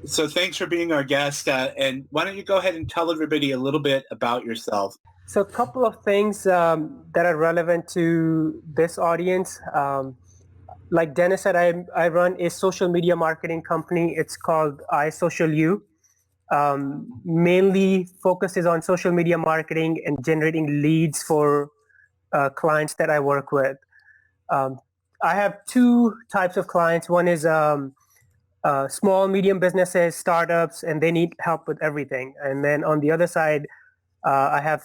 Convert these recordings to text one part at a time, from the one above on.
So thanks for being our guest. And why don't you go ahead and tell everybody a little bit about yourself? So a couple of things that are relevant to this audience. Like Dennis said, I run a social media marketing company. It's called iSocialU. Mainly focuses on social media marketing and generating leads for clients that I work with. I have two types of clients. One is small, medium businesses, startups, and they need help with everything. And then on the other side, I have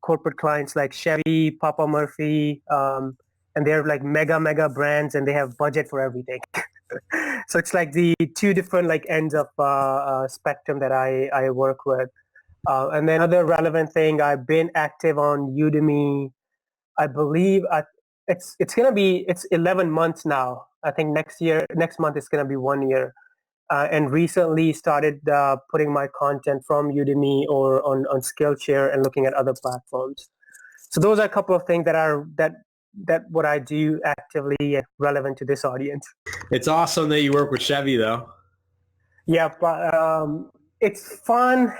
corporate clients like Chevy, Papa Murphy, and they're like mega brands, and they have budget for everything. So it's like the two different like ends of spectrum that I work with. And then other relevant thing, I've been active on Udemy. I believe it's 11 months now. I think next month it's gonna be 1 year. And recently started putting my content from Udemy or on Skillshare and looking at other platforms. So those are a couple of things that what I do actively relevant to this audience. It's awesome that you work with Chevy, though. Yeah, but it's fun.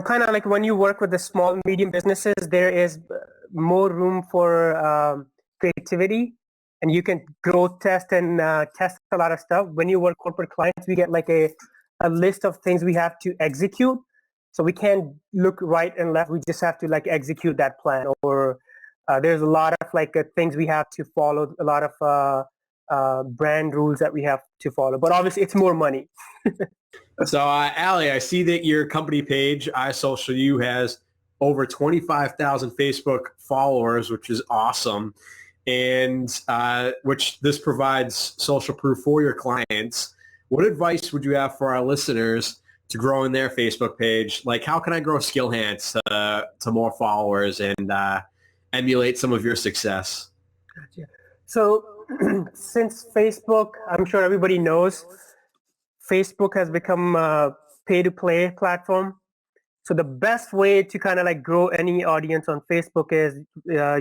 Kind of like when you work with the small, medium businesses, there is more room for creativity, and you can growth test and test a lot of stuff. When you work corporate clients, we get like a list of things we have to execute. So we can't look right and left. We just have to like execute that plan. Or there's a lot of like things we have to follow, a lot of brand rules that we have to follow. But obviously, it's more money. So, Ali, I see that your company page, iSocialU, has over 25,000 Facebook followers, which is awesome, and which this provides social proof for your clients. What advice would you have for our listeners to grow in their Facebook page? Like, how can I grow Skillhance to more followers and emulate some of your success? Gotcha. So since Facebook, I'm sure everybody knows, Facebook has become a pay-to-play platform. So the best way to kind of like grow any audience on Facebook is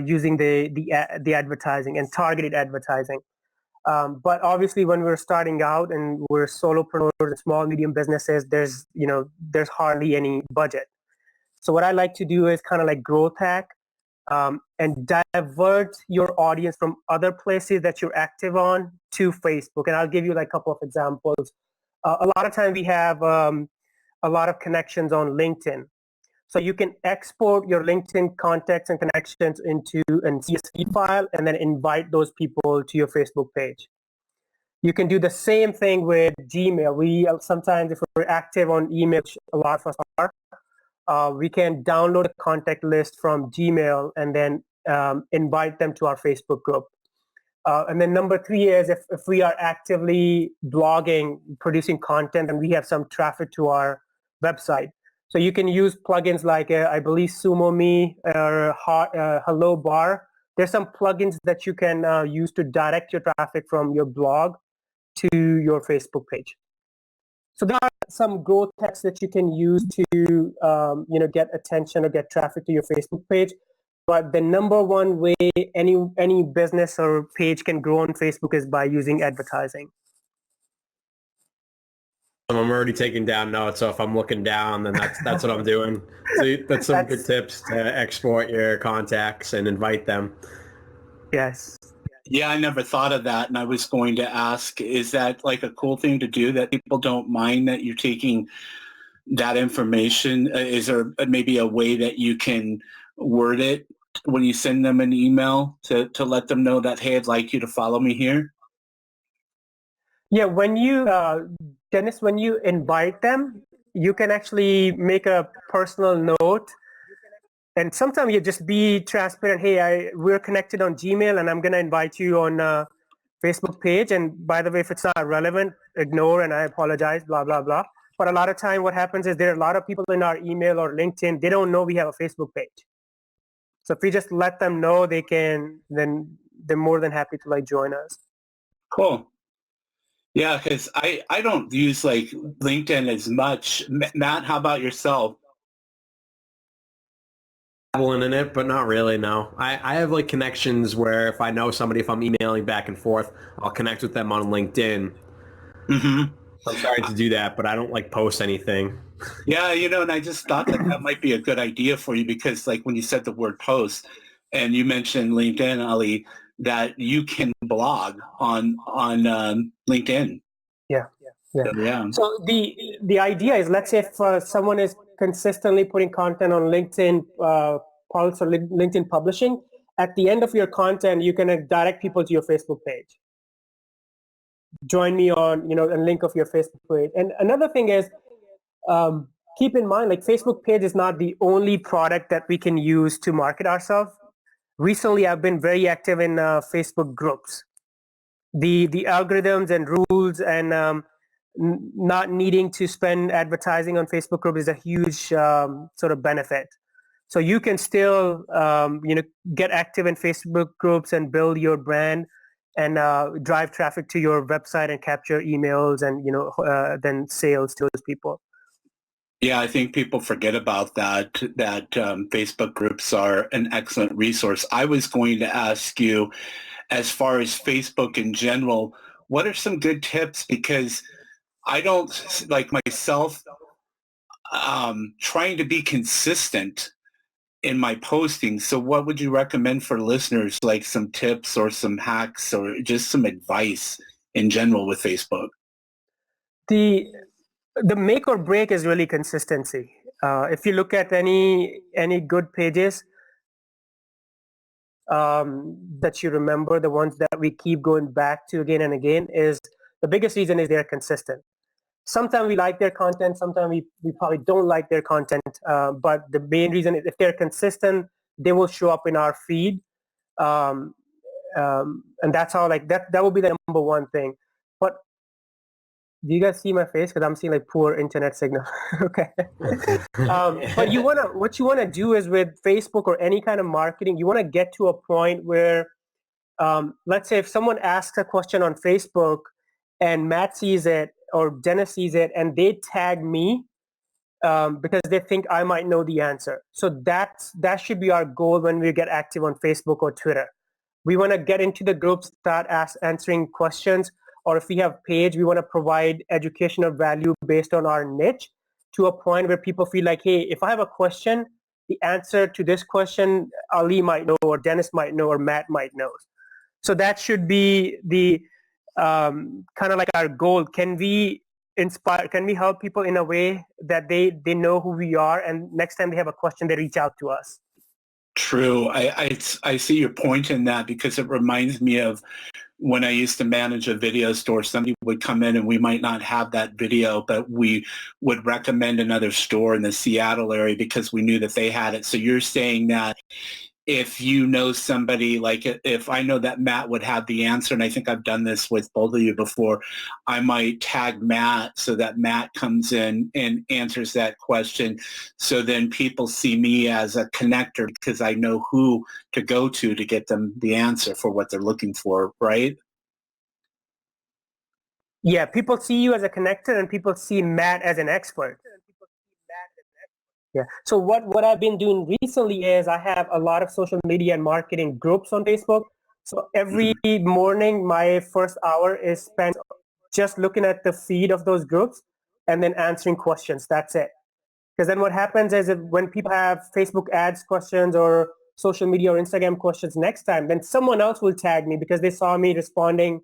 using the advertising and targeted advertising. But obviously, when we're starting out and we're solopreneurs and small, medium businesses, there's hardly any budget. So what I like to do is kind of like growth hack and divert your audience from other places that you're active on to Facebook. And I'll give you like a couple of examples. A lot of times we have a lot of connections on LinkedIn. So you can export your LinkedIn contacts and connections into a CSV file and then invite those people to your Facebook page. You can do the same thing with Gmail. We sometimes, if we're active on email, a lot of us are, we can download a contact list from Gmail and then invite them to our Facebook group. And then number 3 is if we are actively blogging, producing content, and we have some traffic to our website. So you can use plugins like, I believe, SumoMe or Hello Bar. There's some plugins that you can use to direct your traffic from your blog to your Facebook page. So there are some growth hacks that you can use to get attention or get traffic to your Facebook page. But the number one way any business or page can grow on Facebook is by using advertising. I'm already taking down notes, so if I'm looking down, then that's what I'm doing. So that's some good tips to export your contacts and invite them. Yes. Yeah, I never thought of that, and I was going to ask, is that like a cool thing to do that people don't mind that you're taking that information? Is there maybe a way that you can word it when you send them an email to let them know that, hey, I'd like you to follow me here? Yeah, when you, Dennis, when you invite them, you can actually make a personal note. And sometimes you just be transparent. Hey, we're connected on Gmail, and I'm going to invite you on Facebook page. And by the way, if it's not relevant, ignore, and I apologize, blah, blah, blah. But a lot of time what happens is there are a lot of people in our email or LinkedIn, they don't know we have a Facebook page. So if we just let them know, then they're more than happy to like join us. Cool. Yeah, because I don't use like LinkedIn as much. Matt, how about yourself? In it, but not really, no. I have like connections where if I know somebody, if I'm emailing back and forth, I'll connect with them on LinkedIn. Mm-hmm. I'm starting to do that, but I don't like post anything. Yeah, and I just thought that might be a good idea for you because like when you said the word post and you mentioned LinkedIn, Ali, that you can blog on LinkedIn. Yeah. Yeah. So, yeah. So the idea is, let's say if someone is consistently putting content on LinkedIn Pulse or LinkedIn Publishing, at the end of your content, you can direct people to your Facebook page. Join me on, a link of your Facebook page. And another thing is, keep in mind, like Facebook page is not the only product that we can use to market ourselves. Recently, I've been very active in Facebook groups. The algorithms and rules and not needing to spend advertising on Facebook groups is a huge sort of benefit. So you can still, get active in Facebook groups and build your brand and drive traffic to your website and capture emails and, then sales to those people. Yeah, I think people forget about that Facebook groups are an excellent resource. I was going to ask you, as far as Facebook in general, what are some good tips? Because I don't, like myself, trying to be consistent in my posting. So what would you recommend for listeners, like some tips or some hacks or just some advice in general with Facebook? The make or break is really consistency. If you look at any good pages that you remember, the ones that we keep going back to again and again, is the biggest reason is they're consistent. Sometimes we like their content, sometimes we probably don't like their content, but the main reason is if they're consistent, they will show up in our feed. And that's how, like, that would be the number one thing. But do you guys see my face? Because I'm seeing like poor internet signal. Okay. But what you wanna do is with Facebook or any kind of marketing, you wanna get to a point where, let's say if someone asks a question on Facebook and Matt sees it or Dennis sees it and they tag me because they think I might know the answer. So that should be our goal when we get active on Facebook or Twitter. We want to get into the groups, start answering questions, or if we have page, we want to provide educational value based on our niche to a point where people feel like, hey, if I have a question, the answer to this question, Ali might know, or Dennis might know, or Matt might know. So that should be the kind of like our goal. Can we inspire, can we help people in a way that they know who we are, and next time they have a question, they reach out to us? True. I see your point in that because it reminds me of when I used to manage a video store. Somebody would come in and we might not have that video, but we would recommend another store in the Seattle area because we knew that they had it. So you're saying that if you know somebody, like if I know that Matt would have the answer, and I think I've done this with both of you before, I might tag Matt so that Matt comes in and answers that question. So then people see me as a connector because I know who to go to get them the answer for what they're looking for, right? Yeah, people see you as a connector and people see Matt as an expert. Yeah. So what I've been doing recently is I have a lot of social media and marketing groups on Facebook. So every morning, my first hour is spent just looking at the feed of those groups and then answering questions. That's it. Because then what happens is when people have Facebook ads questions or social media or Instagram questions next time, then someone else will tag me because they saw me responding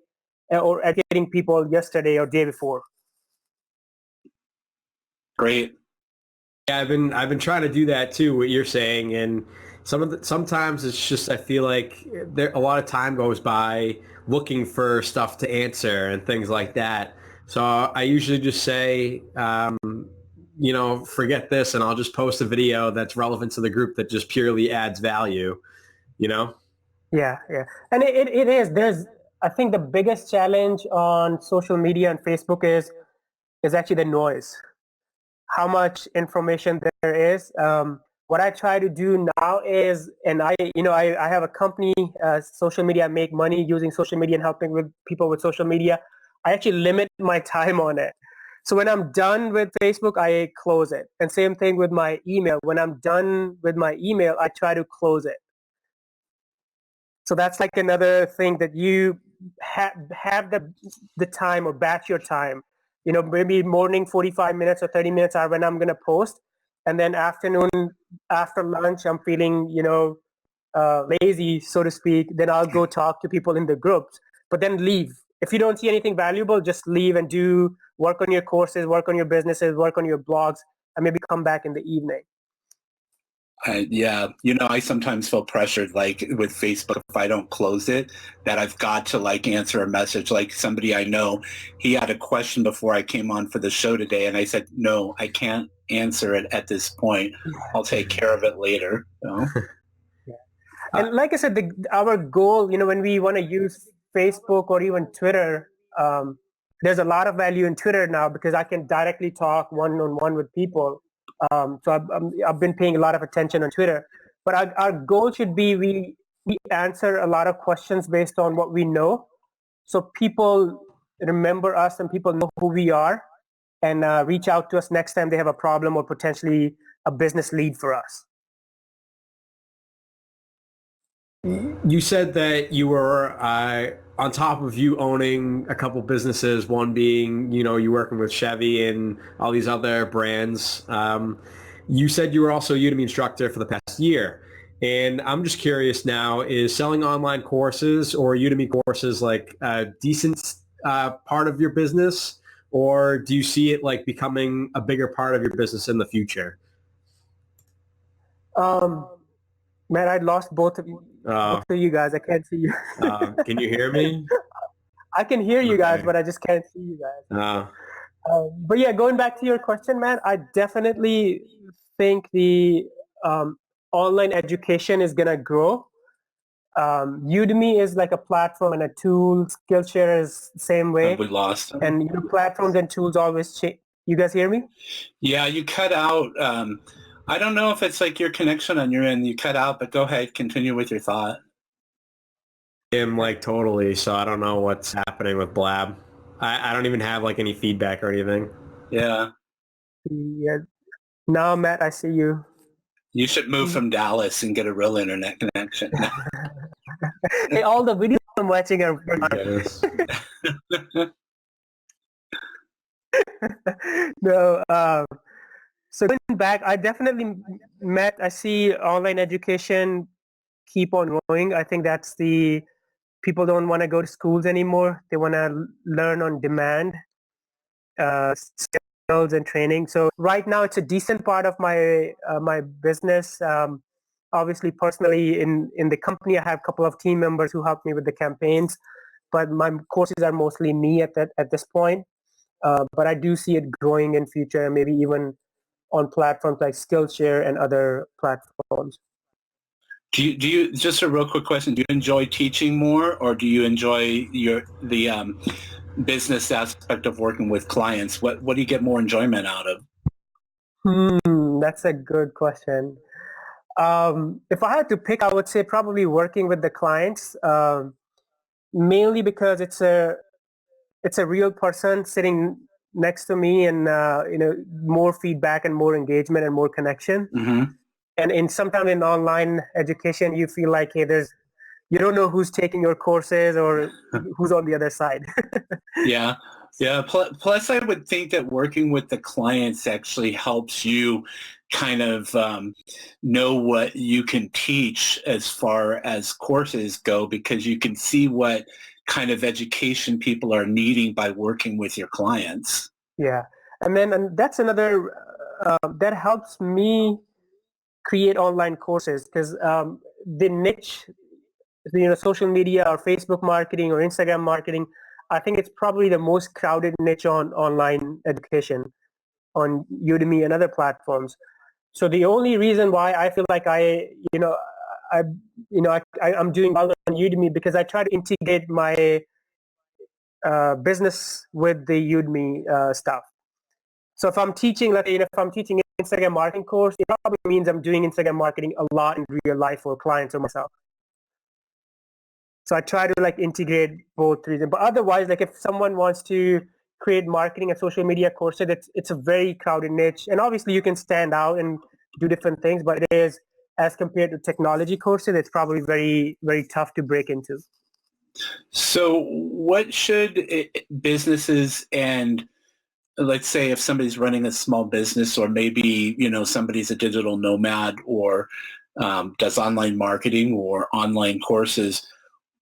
or educating people yesterday or day before. Great. Yeah, I've been trying to do that too, what you're saying, and sometimes it's just I feel like a lot of time goes by looking for stuff to answer and things like that. So I usually just say, forget this, and I'll just post a video that's relevant to the group that just purely adds value. Yeah, and it is. I think the biggest challenge on social media and Facebook is actually the noise. How much information there is. What I try to do now is, and I have a company, social media. I make money using social media and helping with people with social media. I actually limit my time on it. So when I'm done with Facebook, I close it. And same thing with my email. When I'm done with my email, I try to close it. So that's like another thing that you have the time or batch your time. maybe morning 45 minutes or 30 minutes are when I'm going to post. And then afternoon after lunch, I'm feeling, lazy, so to speak. Then I'll go talk to people in the groups, but then leave. If you don't see anything valuable, just leave and do work on your courses, work on your businesses, work on your blogs, and maybe come back in the evening. Yeah, I sometimes feel pressured, like with Facebook, if I don't close it, that I've got to answer a message. Like somebody I know, he had a question before I came on for the show today, and I said, no, I can't answer it at this point. I'll take care of it later. Yeah. And like I said, our goal, when we want to use Facebook or even Twitter, there's a lot of value in Twitter now because I can directly talk one-on-one with people. So I've been paying a lot of attention on Twitter, but our goal should be we answer a lot of questions based on what we know, so people remember us and people know who we are, and reach out to us next time they have a problem or potentially a business lead for us. You said that you were on top of you owning a couple businesses, one being, you working with Chevy and all these other brands. You said you were also a Udemy instructor for the past year. And I'm just curious now, is selling online courses or Udemy courses like a decent part of your business? Or do you see it like becoming a bigger part of your business in the future? Man, I lost both of you. Both of you guys. I can't see you. Can you hear me? I can hear you guys, but I just can't see you guys. But yeah, going back to your question, man, I definitely think the online education is going to grow. Udemy is like a platform and a tool. Skillshare is the same way. We lost them. And platforms and tools always change. You guys hear me? Yeah, you cut out. I don't know if it's like your connection on your end. You cut out, but go ahead, continue with your thought. Totally. So I don't know what's happening with Blab. I don't even have any feedback or anything. Yeah. Yeah. Now, Matt, I see you. You should move from Dallas and get a real internet connection. Hey, all the videos I'm watching are. Yes. No. So going back, I definitely I see online education keep on growing. I think that's people don't want to go to schools anymore. They want to learn on demand, skills and training. So right now it's a decent part of my my business. Obviously, personally in the company, I have a couple of team members who help me with the campaigns, but my courses are mostly me at this point. But I do see it growing in future, maybe even on platforms like Skillshare and other platforms. Do you just a real quick question? Do you enjoy teaching more, or do you enjoy the business aspect of working with clients? What do you get more enjoyment out of? That's a good question. If I had to pick, I would say probably working with the clients, mainly because it's a real person sitting next to me, and more feedback and more engagement and more connection. Mm-hmm. And sometimes in online education, you feel like, hey, you don't know who's taking your courses or who's on the other side. Yeah. Plus, I would think that working with the clients actually helps you kind of know what you can teach as far as courses go, because you can see what kind of education people are needing by working with your clients. Yeah. And that's another, that helps me create online courses, because the niche, social media or Facebook marketing or Instagram marketing, I think it's probably the most crowded niche on online education on Udemy and other platforms. So the only reason why I feel like I'm doing well on Udemy, because I try to integrate my business with the Udemy stuff. So if I'm teaching, if I'm teaching an Instagram marketing course, it probably means I'm doing Instagram marketing a lot in real life for clients or myself. So I try to integrate both reasons. But otherwise, if someone wants to create marketing and social media courses, it's a very crowded niche. And obviously you can stand out and do different things, but it is, as compared to technology courses, it's probably very, very tough to break into. So what should businesses and let's say if somebody's running a small business, or maybe, somebody's a digital nomad, or does online marketing or online courses,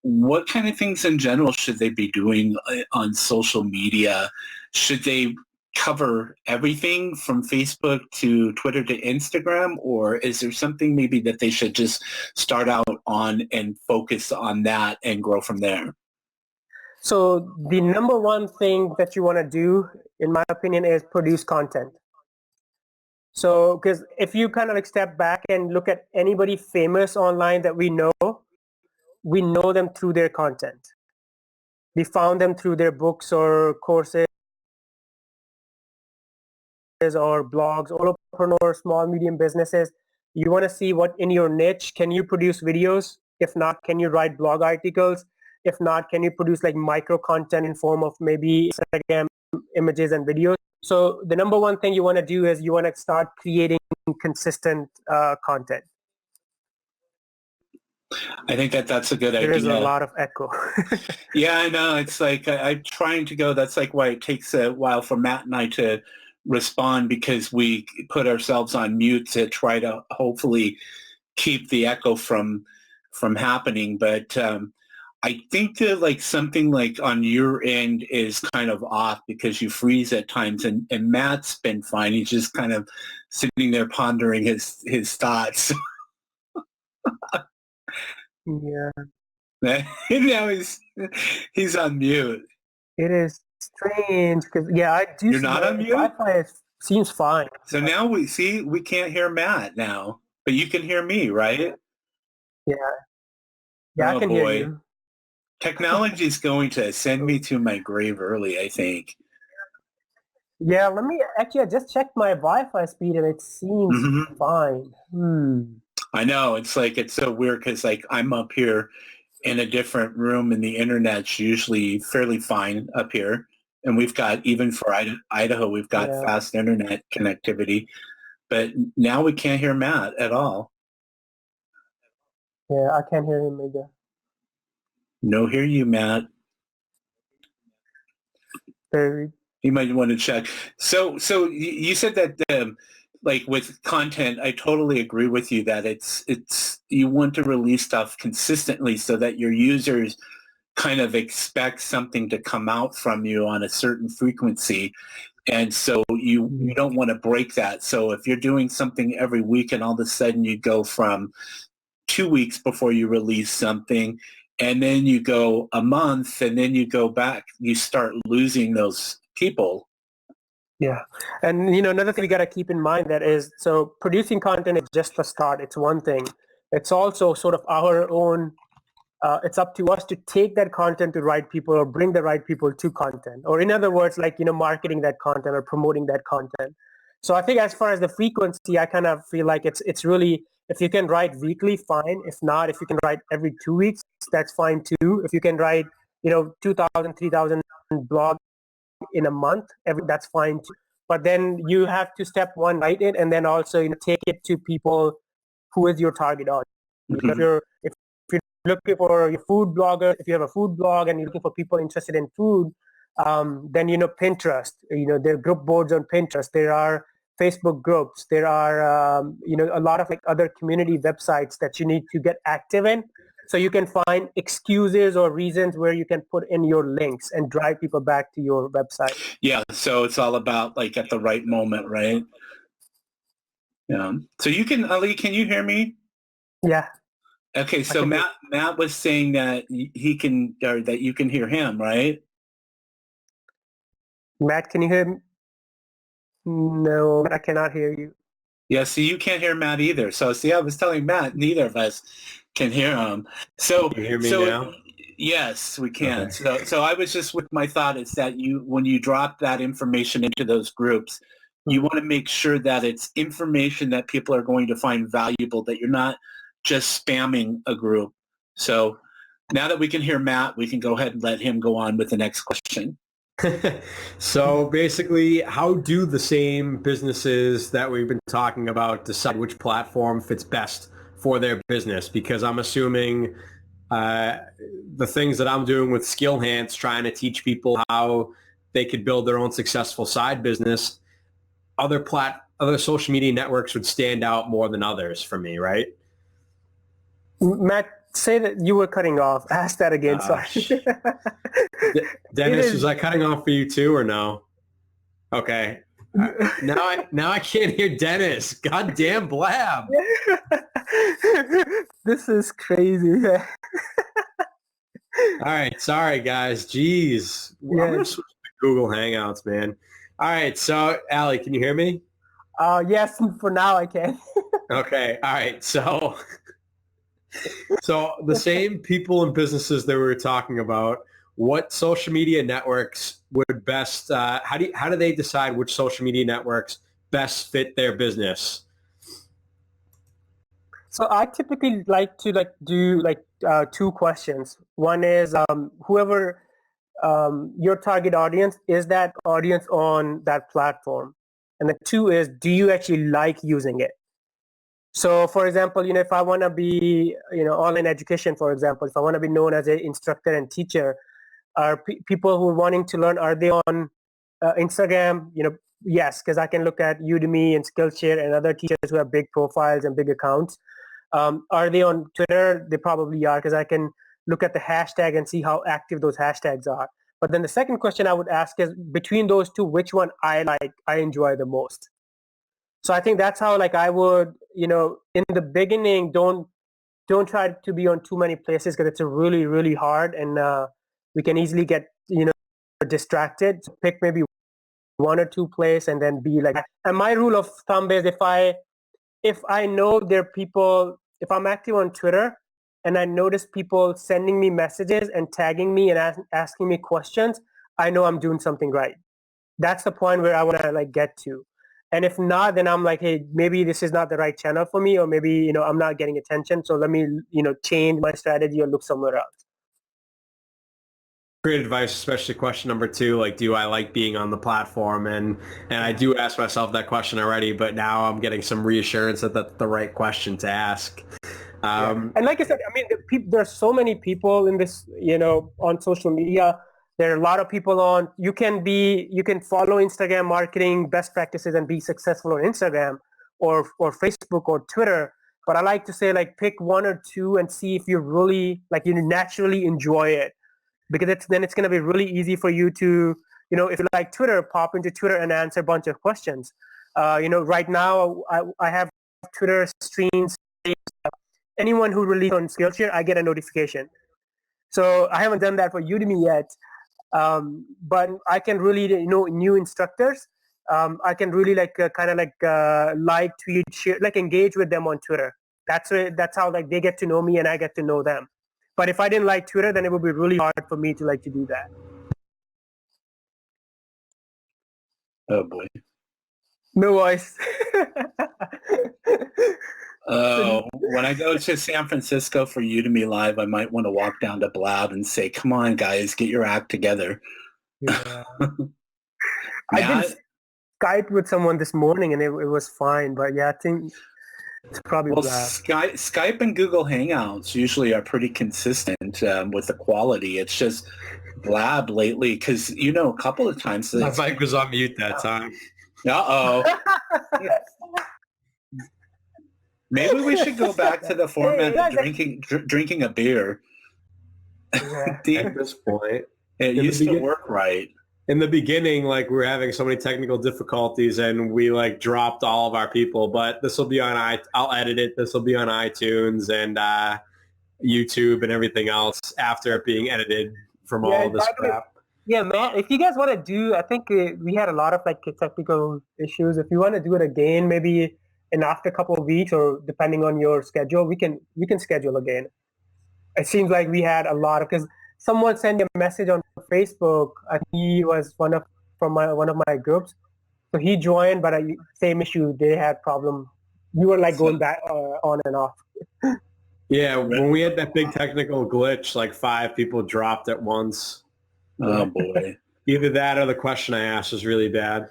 what kind of things in general should they be doing on social media? Should they cover everything from Facebook to Twitter to Instagram, or is there something maybe that they should just start out on and focus on that and grow from there? So the number one thing that you want to do, in my opinion, is produce content. So, because if you kind of like step back and look at anybody famous online that we know them through their content. We found them through their books or courses or blogs, entrepreneurs, small, medium businesses. You want to see what in your niche, can you produce videos? If not, can you write blog articles? If not, can you produce like micro content in form of maybe Instagram images and videos? So the number one thing you want to do is you want to start creating consistent content. I think that's a good idea. There is a lot of echo. Yeah, I know. It's like I'm trying to go. That's like why it takes a while for Matt and I to respond, because we put ourselves on mute to try to hopefully keep the echo from happening. But I think that like something like on your end is kind of off, because you freeze at times, and Matt's been fine. He's just kind of sitting there pondering his thoughts. Yeah. Now he's on mute. It is strange because I do. You're not on mute? Wi-Fi seems fine. So now we can't hear Matt now, but you can hear me, right? Yeah. Yeah, I can hear you. Technology's going to send me to my grave early, I think. Yeah, I just checked my Wi-Fi speed and it seems fine. I know, it's so weird because like I'm up here in a different room and the internet's usually fairly fine up here. And we've got, even for Idaho, we've got fast internet connectivity. But now we can't hear Matt at all. Yeah, I can't hear him either. No, hear you, Matt. You might want to check. So you said that like with content, I totally agree with you that it's you want to release stuff consistently so that your users kind of expect something to come out from you on a certain frequency. And so you don't want to break that. So if you're doing something every week and all of a sudden you go from 2 weeks before you release something, and then you go a month, and then you go back, you start losing those people. Yeah. And, another thing we got to keep in mind that is, so producing content is just the start. It's one thing. It's also sort of our own, it's up to us to take that content to right people or bring the right people to content. Or in other words, like, marketing that content or promoting that content. So I think as far as the frequency, I kind of feel like it's really, if you can write weekly, fine. If not, if you can write every 2 weeks, that's fine too. If you can write, 2,000, 3,000 blogs in a month, that's fine too. But then you have to step one, write it, and then also take it to people who is your target audience. If you're looking for your food blogger, if you have a food blog and you're looking for people interested in food, then Pinterest. There are group boards on Pinterest. There are Facebook groups. There are a lot of like other community websites that you need to get active in. So you can find excuses or reasons where you can put in your links and drive people back to your website. Yeah, so it's all about like at the right moment, right? Yeah. So you can, Ali, can you hear me? Yeah. Okay, so Matt was saying that he can, or that you can hear him, right? Matt, can you hear me? No, I cannot hear you. Yeah, see, you can't hear Matt either. So, see, I was telling Matt, neither of us can hear him. So, you hear me now? Yes, we can. Okay. So I was just with my thought is that when you drop that information into those groups, you want to make sure that it's information that people are going to find valuable, that you're not just spamming a group. So now that we can hear Matt, we can go ahead and let him go on with the next question. So basically, how do the same businesses that we've been talking about decide which platform fits best for their business? Because I'm assuming the things that I'm doing with Skillhance, trying to teach people how they could build their own successful side business, other social media networks would stand out more than others for me, right? Matt, say that you were cutting off. Ask that again. Sorry. Dennis, was I cutting off for you too, or no? Okay. Now I can't hear Dennis. Goddamn blab. This is crazy. All right. Sorry, guys. Jeez. Yeah. I'm going to switch to Google Hangouts, man. All right. So, Allie, can you hear me? Yes, for now I can. Okay. All right. So the same people and businesses that we were talking about, what social media networks would best, how do they decide which social media networks best fit their business? So I typically like to do two questions. One is whoever your target audience, is that audience on that platform? And the two is, do you actually like using it? So for example, if I want to be, online education, for example, if I want to be known as an instructor and teacher, are people who are wanting to learn, are they on Instagram? Yes, because I can look at Udemy and Skillshare and other teachers who have big profiles and big accounts. Are they on Twitter? They probably are, because I can look at the hashtag and see how active those hashtags are. But then the second question I would ask is, between those two, which one I enjoy the most? So I think that's how I would, in the beginning, don't try to be on too many places, because it's really, really hard, and we can easily get, distracted. So pick maybe one or two places and then be like, and my rule of thumb is, if I know there are people, if I'm active on Twitter and I notice people sending me messages and tagging me and asking me questions, I know I'm doing something right. That's the point where I want to get to. And if not, then I'm like, hey, maybe this is not the right channel for me, or maybe, I'm not getting attention. So let me, change my strategy or look somewhere else. Great advice, especially question number 2, do I like being on the platform? And I do ask myself that question already, but now I'm getting some reassurance that that's the right question to ask. And like I said, there's so many people in this, on social media. There are a lot of people on, you can follow Instagram marketing best practices and be successful on Instagram or Facebook or Twitter. But I like to say, pick one or two and see if you really, you naturally enjoy it. Because then it's going to be really easy for you to, if you like Twitter, pop into Twitter and answer a bunch of questions. Right now I have Twitter streams. Anyone who releases on Skillshare, I get a notification. So I haven't done that for Udemy yet. But I can really, new instructors, I can really tweet, share, engage with them on Twitter. That's how they get to know me and I get to know them. But if I didn't like Twitter, then it would be really hard for me to do that. Oh boy. No voice. When I go to San Francisco for Udemy Live, I might want to walk down to Blab and say, come on, guys, get your act together. Yeah. I did Skype with someone this morning and it was fine. But yeah, I think it's probably Blab. Skype and Google Hangouts usually are pretty consistent with the quality. It's just Blab lately, because, a couple of times... My mic was on mute that time. Uh-oh. Maybe we should go back to the format of drinking a beer. At this point, it used to work right. In the beginning, we were having so many technical difficulties, and we dropped all of our people. But this will be on I'll edit it. This will be on iTunes and YouTube and everything else after it being edited from all of this crap. Yeah, man. If you guys want to do, I think we had a lot of technical issues. If you want to do it again, maybe. And after a couple of weeks, or depending on your schedule, we can schedule again. It seems like we had a lot of, because someone sent a message on Facebook. He was one of my groups, so he joined, but same issue. They had problem. We were going back on and off. Yeah, when we had that big technical glitch, 5 people dropped at once. Oh boy! Either that or the question I asked was really bad.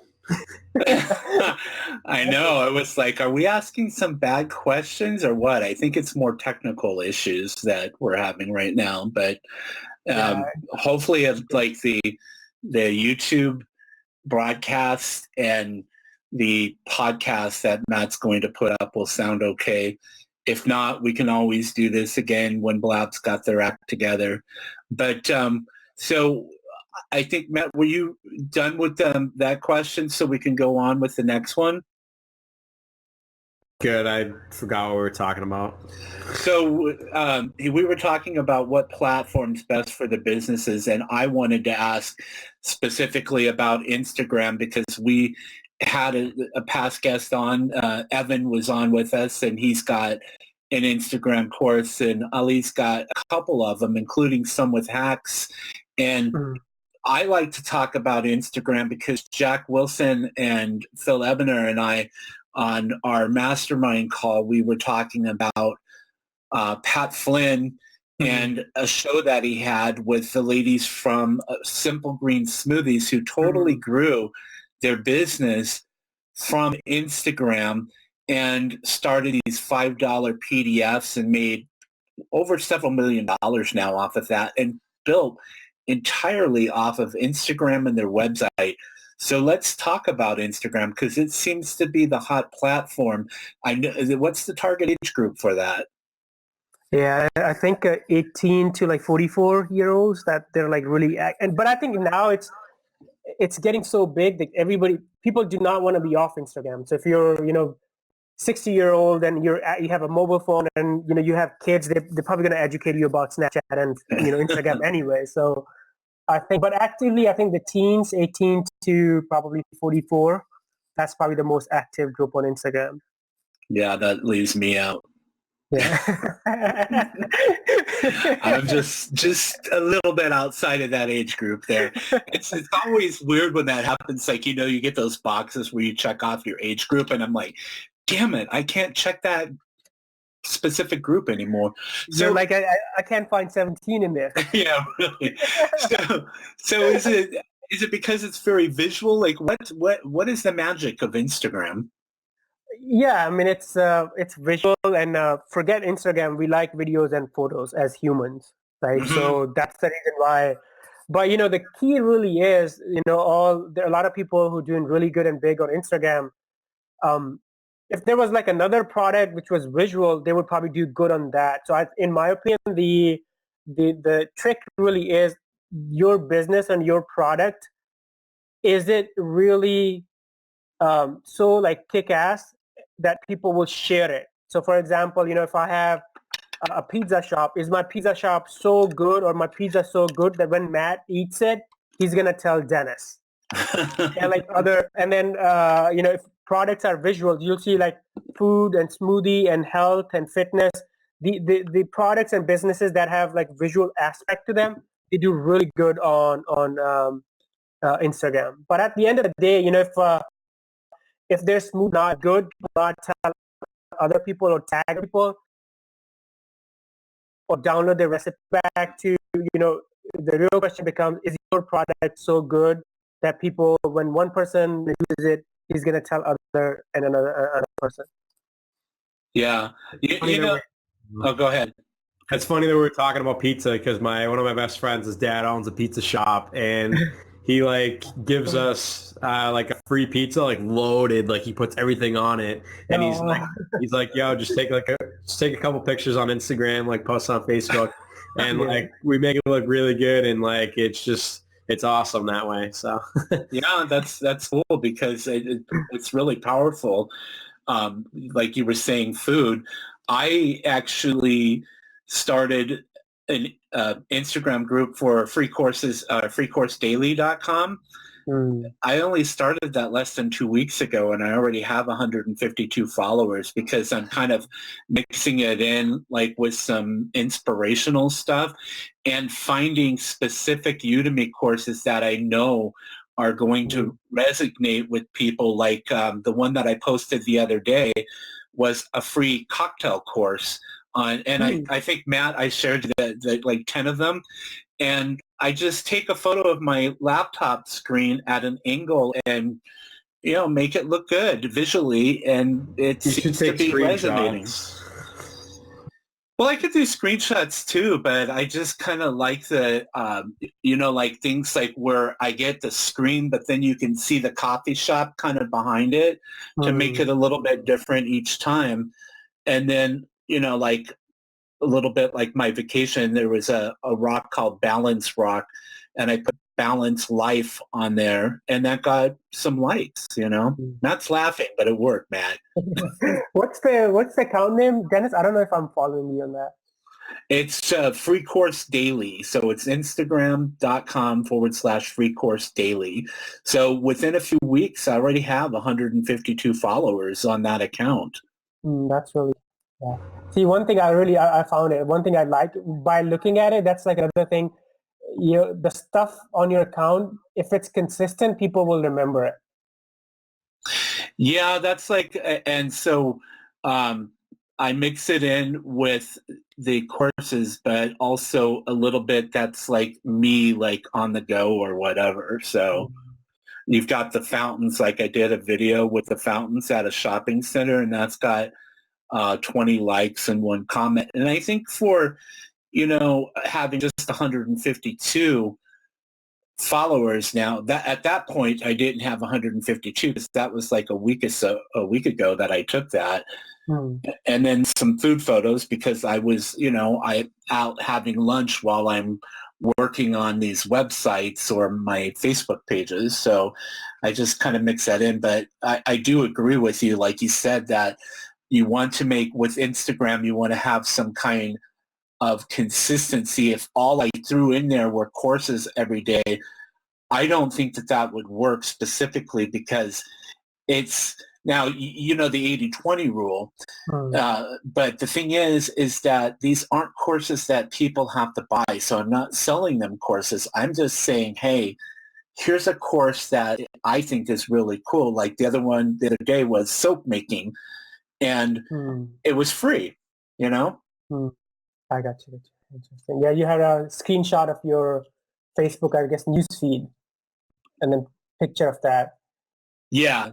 I know. It was are we asking some bad questions or what? I think it's more technical issues that we're having right now, but hopefully the YouTube broadcast and the podcast that Matt's going to put up will sound okay. If not, we can always do this again when Blab's got their act together. But so I think, Matt, were you done with that question so we can go on with the next one? Good. I forgot what we were talking about. So we were talking about what platform's best for the businesses, and I wanted to ask specifically about Instagram because we had a past guest on. Evan was on with us, and he's got an Instagram course, and Ali's got a couple of them, including some with hacks. And I like to talk about Instagram because Jack Wilson and Phil Ebner and I, on our mastermind call, we were talking about Pat Flynn and a show that he had with the ladies from Simple Green Smoothies who totally grew their business from Instagram and started these $5 PDFs and made over several $1 million now off of that and built entirely off of Instagram and their website. So let's talk about Instagram because it seems to be the hot platform. I know. What's the target age group for that? Yeah, I think 18 to like 44-year-olds that they're like really, but I think now it's getting so big that people do not want to be off Instagram. So if you're 60-year-old and you have a mobile phone and you have kids, they're probably going to educate you about Snapchat and Instagram anyway. So I think the teens 18 to probably 44, that's probably the most active group on Instagram. Yeah, that leaves me out. Yeah. I'm just a little bit outside of that age group there. It's always weird when that happens. Like, you get those boxes where you check off your age group and I'm like, damn it, I can't check that specific group anymore. So like I can't find 17 in there. Yeah, really. So is it because it's very visual? Like what is the magic of Instagram? Yeah, I mean it's visual and forget Instagram. We like videos and photos as humans, right? Mm-hmm. So that's the reason why. But the key really is there are a lot of people who are doing really good and big on Instagram. If there was like another product which was visual, they would probably do good on that. So in my opinion, the trick really is your business and your product. Is it really so like kick-ass that people will share it? So for example, if I have a pizza shop, is my pizza shop so good or my pizza so good that when Matt eats it, he's going to tell Dennis? And then if products are visual, you'll see like food and smoothie and health and fitness. The products and businesses that have like visual aspect to them, they do really good on Instagram. But at the end of the day, if their smoothie not good, not tell other people or tag people or download the recipe back to the real question becomes: is your product so good that people, when one person uses it, he's going to tell another person? Yeah. Oh, go ahead. It's funny that we were talking about pizza because one of my best friends, his dad owns a pizza shop, and he like gives us like a free pizza, like loaded, like he puts everything on it, and he's like, yo, just take a couple pictures on Instagram, like post on Facebook, and like we make it look really good, and like it's awesome that way. So yeah, that's cool because it's really powerful. Like you were saying, food. I actually started an Instagram group for free courses, freecoursedaily.com. I only started that less than 2 weeks ago, and I already have 152 followers because I'm kind of mixing it in like with some inspirational stuff and finding specific Udemy courses that I know are going to resonate with people. Like the one that I posted the other day was a free cocktail course on, and I think, Matt, I shared the like 10 of them. And I just take a photo of my laptop screen at an angle and, make it look good visually. And it seems to be resonating. Well, I could do screenshots too, but I just kind of like the, like things like where I get the screen, but then you can see the coffee shop kind of behind it to make it a little bit different each time. And then, like a little bit like my vacation, there was a rock called Balance Rock, and I put Balance Life on there, and that got some likes, Not laughing, but it worked, Matt. What's the account name, Dennis? I don't know if I'm following you on that. It's Free Course Daily. So it's Instagram.com/Free Course Daily. So within a few weeks, I already have 152 followers on that account. That's really, yeah. See, one thing I found it. One thing I like by looking at it, that's like another thing. The stuff on your account, if it's consistent, people will remember it. Yeah, that's like, and so I mix it in with the courses, but also a little bit that's like me, like on the go or whatever. So you've got the fountains, like I did a video with the fountains at a shopping center, and that's got 20 likes and 1 comment. And I think for, having just 152 followers now, that at that point I didn't have 152 because that was like a week ago that I took that. And then some food photos because I was, I out having lunch while I'm working on these websites or my Facebook pages. So I just kind of mix that in. But I do agree with you, like you said, that you want to make with Instagram, you want to have some kind of consistency. If all I threw in there were courses every day, I don't think that would work specifically because it's now, the 80-20 rule. But the thing is that these aren't courses that people have to buy. So I'm not selling them courses. I'm just saying, hey, here's a course that I think is really cool. Like the other one the other day was soap making, and it was free, I got you. Interesting. Yeah, you had a screenshot of your Facebook, I guess, newsfeed, and then picture of that. Yeah.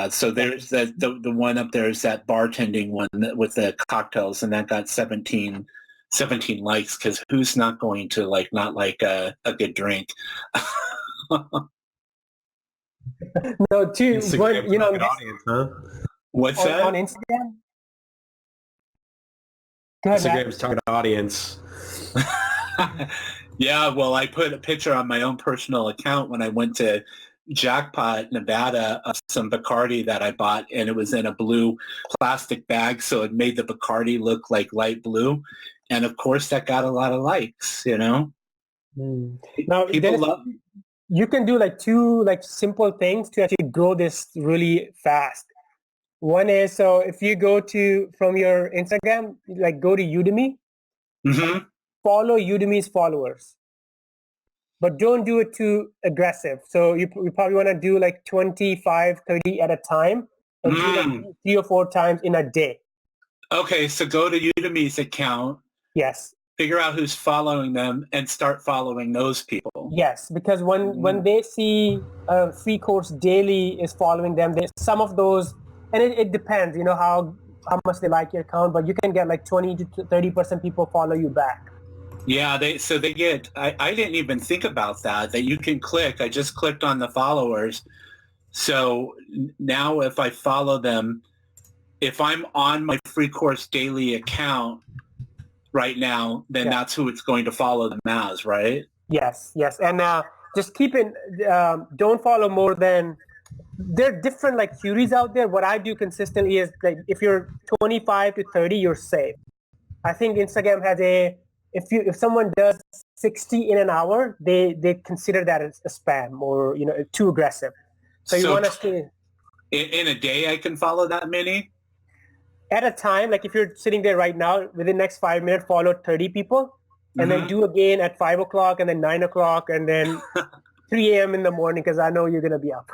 So there's the one up there is that bartending one with the cocktails, and that got 17 likes because who's not going to not like a good drink? No, too. Audience, huh? What's that? On Instagram? Instagram's target audience. Yeah, well, I put a picture on my own personal account when I went to Jackpot, Nevada, of some Bacardi that I bought, and it was in a blue plastic bag, so it made the Bacardi look like light blue. And of course, that got a lot of likes, Now, people Dennis, love. You can do two simple things to actually grow this really fast. One is, so if you go from your Instagram, go to Udemy, follow Udemy's followers, but don't do it too aggressive. So you probably want to do 25, 30 at a time and do 3 or 4 times in a day. Okay, so go to Udemy's account. Yes. Figure out who's following them and start following those people. Yes, because when they see a Free Course Daily is following them, some of those, and it depends, how much they like your account, but you can get 20 to 30% people follow you back. Yeah, they get, I didn't even think about that you can click. I just clicked on the followers. So now if I follow them, if I'm on my Free Course Daily account right now, then that's who it's going to follow them as, right? Yes. And just keep it, don't follow more than, there are different theories out there. What I do consistently is if you're 25 to 30, you're safe. I think Instagram has if someone does 60 in an hour, they consider that as a spam or, too aggressive. So you want to stay. In a day, I can follow that many? At a time, if you're sitting there right now, within the next 5 minutes, follow 30 people, and then do again at 5 o'clock, and then 9 o'clock, and then 3 a.m. in the morning, because I know you're going to be up.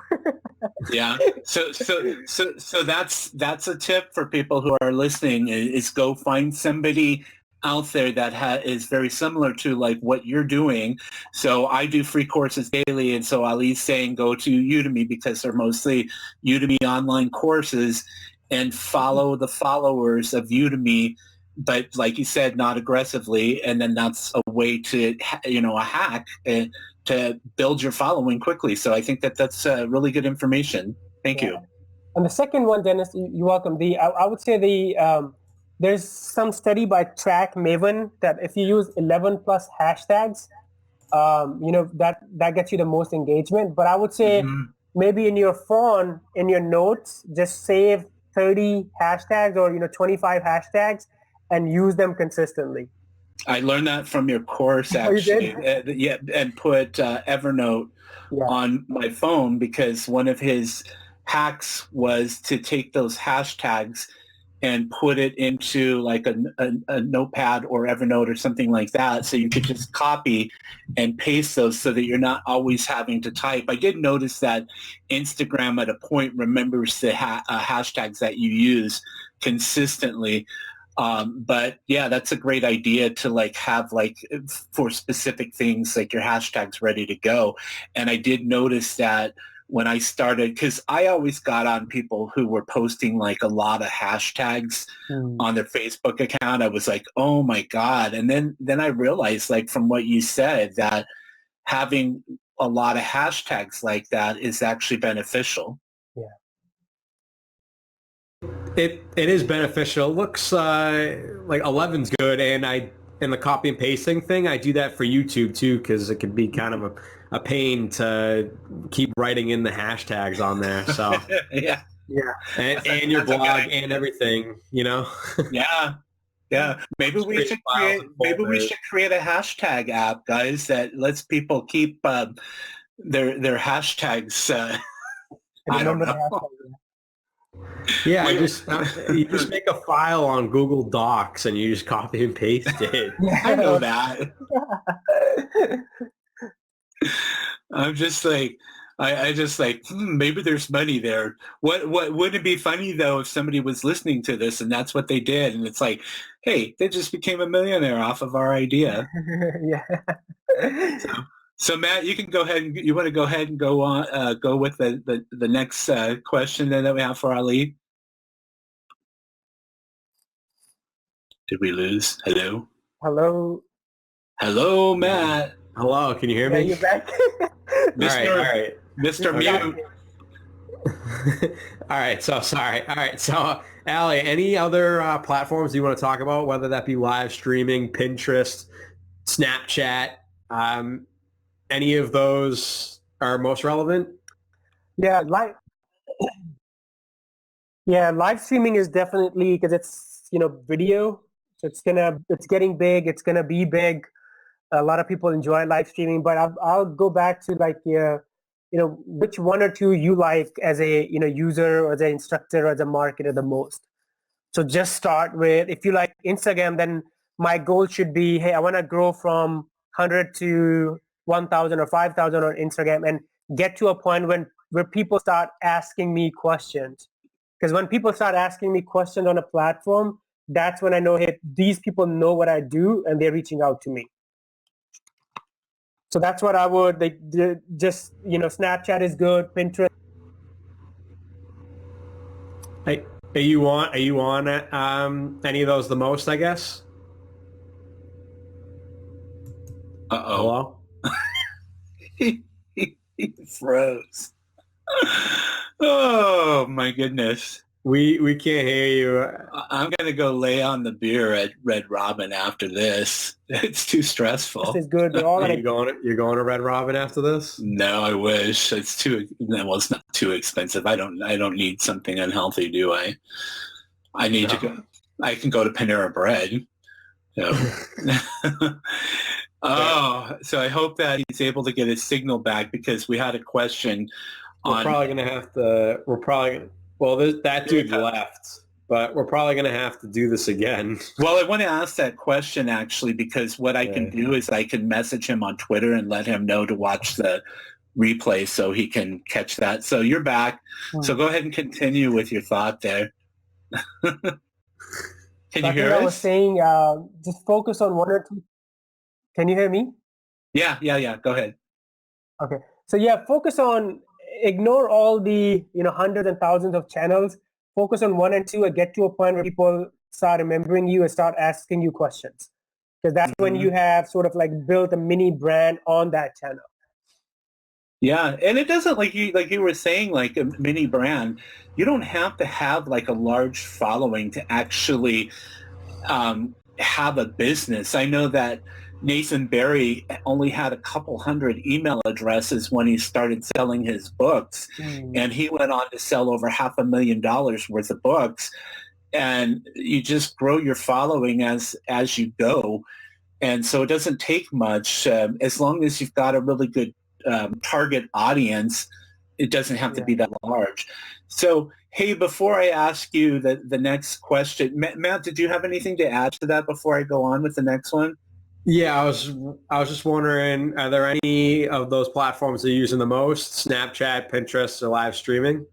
Yeah. So that's a tip for people who are listening is go find somebody out there that is very similar to what you're doing. So I do free courses daily, and so Ali's saying go to Udemy because they're mostly Udemy online courses, and follow the followers of Udemy but like you said, not aggressively. And then that's a way to, a hack to build your following quickly. So I think that that's really good information. Thank you. And the second one, Dennis, you're welcome. I would say there's some study by Track Maven that if you use 11 plus hashtags, that gets you the most engagement. But I would say maybe in your phone, in your notes, just save 30 hashtags or 25 hashtags and use them consistently. I learned that from your course, actually. And put Evernote on my phone, because one of his hacks was to take those hashtags and put it into like a notepad or Evernote or something like that, so you could just copy and paste those so that you're not always having to type. I did notice that Instagram at a point remembers the hashtags that you use consistently. But yeah, that's a great idea to like have like for specific things like your hashtags ready to go. And I did notice that when I started, because I always got on people who were posting like a lot of hashtags on their Facebook account. I was like, oh my God. And then I realized, like from what you said, that having a lot of hashtags like that is actually beneficial. Yeah. It is beneficial. It looks like 11's good, and the copy and pasting thing, I do that for YouTube too, because it can be kind of a pain to keep writing in the hashtags on there. So yeah, and your blog and everything, Yeah. Maybe we should create a hashtag app, guys, that lets people keep their hashtags. I don't know. Yeah, you just make a file on Google Docs and you just copy and paste it. I know that. I'm just like, I just like, maybe there's money there. What wouldn't it be funny though if somebody was listening to this and that's what they did, and it's like, hey, they just became a millionaire off of our idea. Yeah. So Matt, you can go ahead and you want to go ahead and go on, go with the next question that we have for Ali. Did we lose? Hello? Hello, Matt. Hello, can you hear me? Yeah, you're back. All right. Mr. Mute. All right, so sorry. All right, so Ali, any other platforms you want to talk about, whether that be live streaming, Pinterest, Snapchat, any of those are most relevant? Yeah, live streaming is definitely, because it's video, so it's getting big. It's gonna be big. A lot of people enjoy live streaming, but I'll go back to like which one or two you like as a user or as an instructor or as a marketer the most. So just start with, if you like Instagram, then my goal should be, hey, I want to grow from 100 to 1,000 or 5,000 on Instagram and get to a point where people start asking me questions. Because when people start asking me questions on a platform, that's when I know, hey, these people know what I do and they're reaching out to me. So that's what I would just Snapchat is good, Pinterest. Are you on any of those the most, I guess? Uh-oh. Hello? He froze. Oh my goodness. We can't hear you. I'm gonna go lay on the beer at Red Robin after this. It's too stressful. This is good. They're all You're going to Red Robin after this? No, I wish. It's not too expensive. I don't need something unhealthy, do I? I need to go. I can go to Panera Bread. So. So I hope that he's able to get his signal back, because we had a question. We're probably going to have to. That dude left, but we're probably going to have to do this again. Well, I want to ask that question actually, because what I can do is I can message him on Twitter and let him know to watch the replay so he can catch that. So you're back. So go ahead and continue with your thought there. Can you hear us? I was saying, just focus on one or two. Can you hear me? Yeah. Go ahead. Okay. So ignore all the hundreds and thousands of channels. Focus on one and two and get to a point where people start remembering you and start asking you questions. Because that's when you have sort of like built a mini brand on that channel. Yeah, and it doesn't like you were saying, like a mini brand. You don't have to have like a large following to actually have a business. I know that Nathan Barry only had a couple hundred email addresses when he started selling his books, and he went on to sell over $500,000 worth of books. And you just grow your following as you go, and so it doesn't take much as long as you've got a really good target audience. It doesn't have to be that large. So, hey, before I ask you the next question, Matt, did you have anything to add to that before I go on with the next one? Yeah, I was just wondering, are there any of those platforms that you're using the most? Snapchat, Pinterest, or live streaming?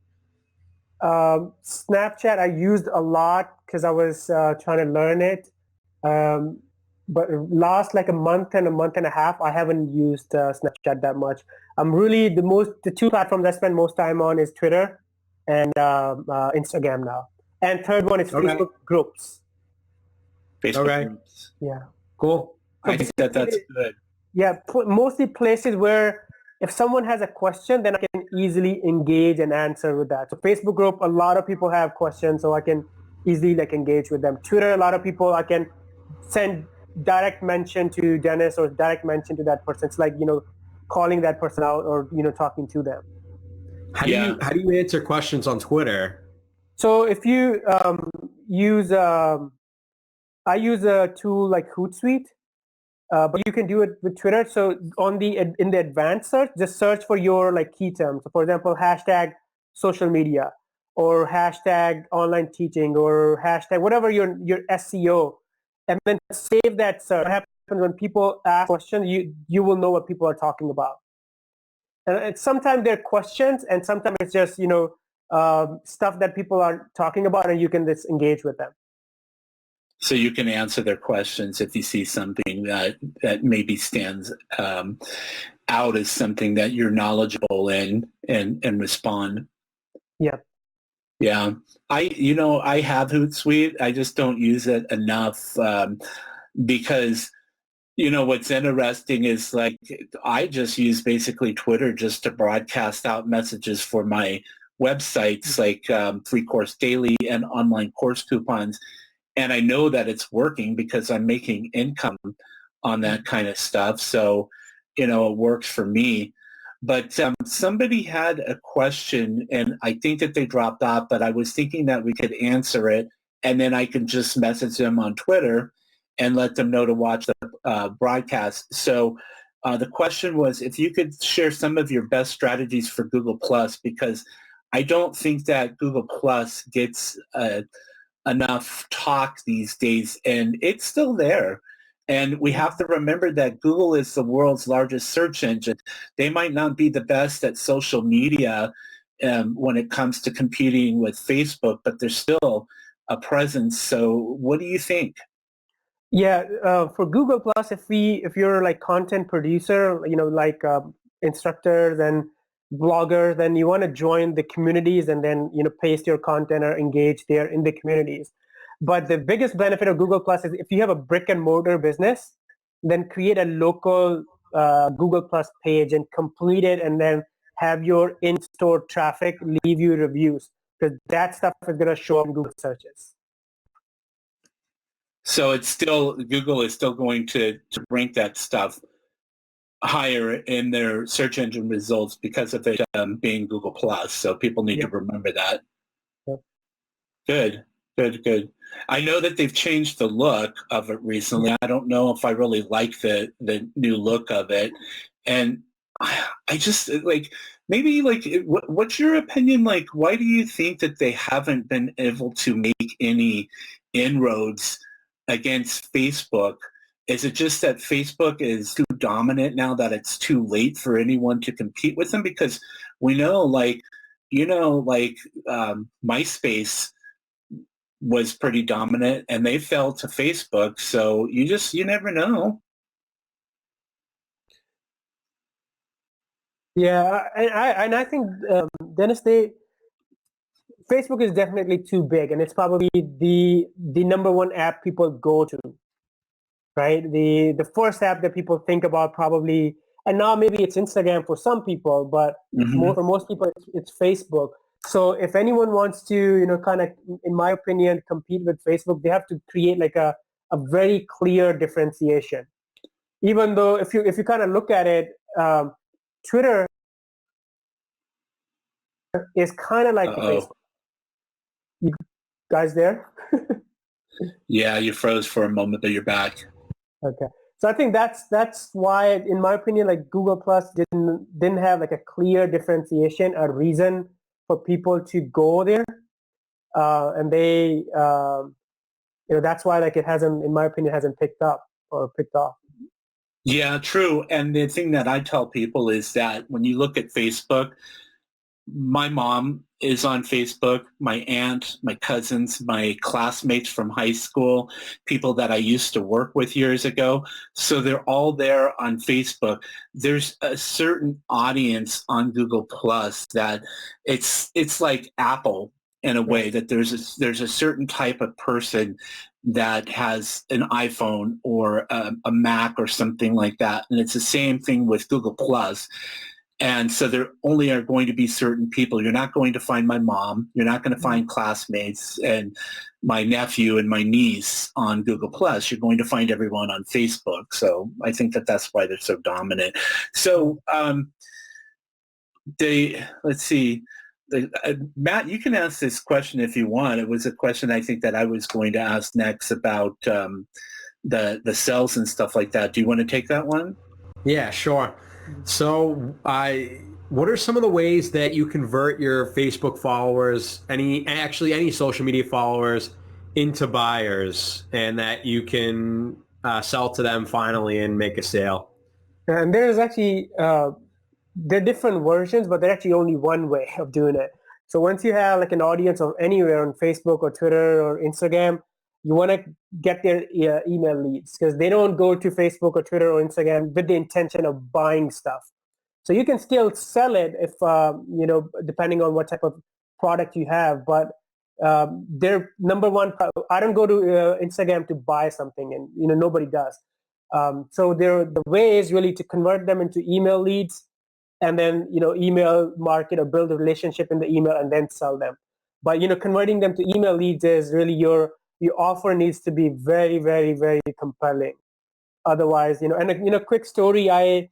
Snapchat I used a lot because I was trying to learn it. But last like a month and a half, I haven't used Snapchat that much. I'm really the two platforms I spend most time on is Twitter and Instagram now. And third one is Facebook groups. Facebook groups. Yeah. Cool. So I think that's good. Yeah, mostly places where if someone has a question, then I can easily engage and answer with that. So Facebook group, a lot of people have questions, so I can easily like engage with them. Twitter, a lot of people I can send direct mention to Dennis or direct mention to that person. It's like, calling that person out or, talking to them. How do you answer questions on Twitter? So if you use, I use a tool like Hootsuite, but you can do it with Twitter. So in the advanced search, just search for your like key terms. So for example, hashtag social media or hashtag online teaching or hashtag whatever your SEO, and then save that search. What happens when people ask questions, you will know what people are talking about. And sometimes they're questions, and sometimes it's just stuff that people are talking about, and you can just engage with them. So you can answer their questions if you see something that maybe stands out as something that you're knowledgeable in and respond. Yeah. Yeah. I have Hootsuite. I just don't use it enough because, what's interesting is like I just use basically Twitter just to broadcast out messages for my websites like Free Course Daily and online course coupons. And I know that it's working because I'm making income on that kind of stuff. So, it works for me. But somebody had a question, and I think that they dropped off, but I was thinking that we could answer it, and then I can just message them on Twitter and let them know to watch the broadcast. So the question was, if you could share some of your best strategies for Google+, because I don't think that Google+ gets enough talk these days, and it's still there. And we have to remember that Google is the world's largest search engine. They might not be the best at social media when it comes to competing with Facebook, but they're still a presence. So what do you think? Yeah, for Google Plus, if you're like content producer, like instructors and bloggers, then you want to join the communities and then paste your content or engage there in the communities. But the biggest benefit of Google Plus is if you have a brick and mortar business, then create a local Google Plus page and complete it, and then have your in-store traffic leave you reviews, because that stuff is going to show up in Google searches. So Google is still going to rank that stuff higher in their search engine results because of it being Google Plus. So people need to remember that. Yep. Good. I know that they've changed the look of it recently. I don't know if I really like the new look of it. And I just like, maybe like, what's your opinion? Like, why do you think that they haven't been able to make any inroads against Facebook? Is it just that Facebook is too dominant now that it's too late for anyone to compete with them? Because we know, MySpace was pretty dominant and they fell to Facebook. So you never know. Yeah, and I think Dennis, Facebook is definitely too big, and it's probably the number one app people go to, right? The first app that people think about probably, and now maybe it's Instagram for some people, but for most people it's Facebook. So if anyone wants to, kind of, in my opinion, compete with Facebook, they have to create like a very clear differentiation. Even though if you kind of look at it, Twitter is kind of like Facebook. You guys there? Yeah, you froze for a moment, but you're back. Okay. So I think that's why, in my opinion, like Google Plus didn't have like a clear differentiation, a reason for people to go there, and they, that's why like it hasn't, in my opinion, hasn't picked up or picked off. Yeah, true. And the thing that I tell people is that when you look at Facebook, my mom is on Facebook, my aunt, my cousins, my classmates from high school, people that I used to work with years ago. So they're all there on Facebook. There's a certain audience on Google Plus that it's like Apple in a way, that there's a certain type of person that has an iPhone or a Mac or something like that. And it's the same thing with Google Plus. And so there only are going to be certain people. You're not going to find my mom. You're not going to find classmates and my nephew and my niece on Google Plus. You're going to find everyone on Facebook. So I think that's why they're so dominant. So let's see. Matt, you can ask this question if you want. It was a question I think that I was going to ask next about the cells and stuff like that. Do you want to take that one? Yeah, sure. So what are some of the ways that you convert your Facebook followers, any social media followers, into buyers, and that you can sell to them finally and make a sale? And there's actually, there are different versions, but there's actually only one way of doing it. So once you have like an audience of anywhere on Facebook or Twitter or Instagram, you want to get their email leads, because they don't go to Facebook or Twitter or Instagram with the intention of buying stuff. So you can still sell it if, depending on what type of product you have. But their number one, I don't go to Instagram to buy something, and nobody does. So the way is really to convert them into email leads, and then email market or build a relationship in the email and then sell them. But converting them to email leads is really your offer needs to be very, very, very compelling. Otherwise, and quick story, I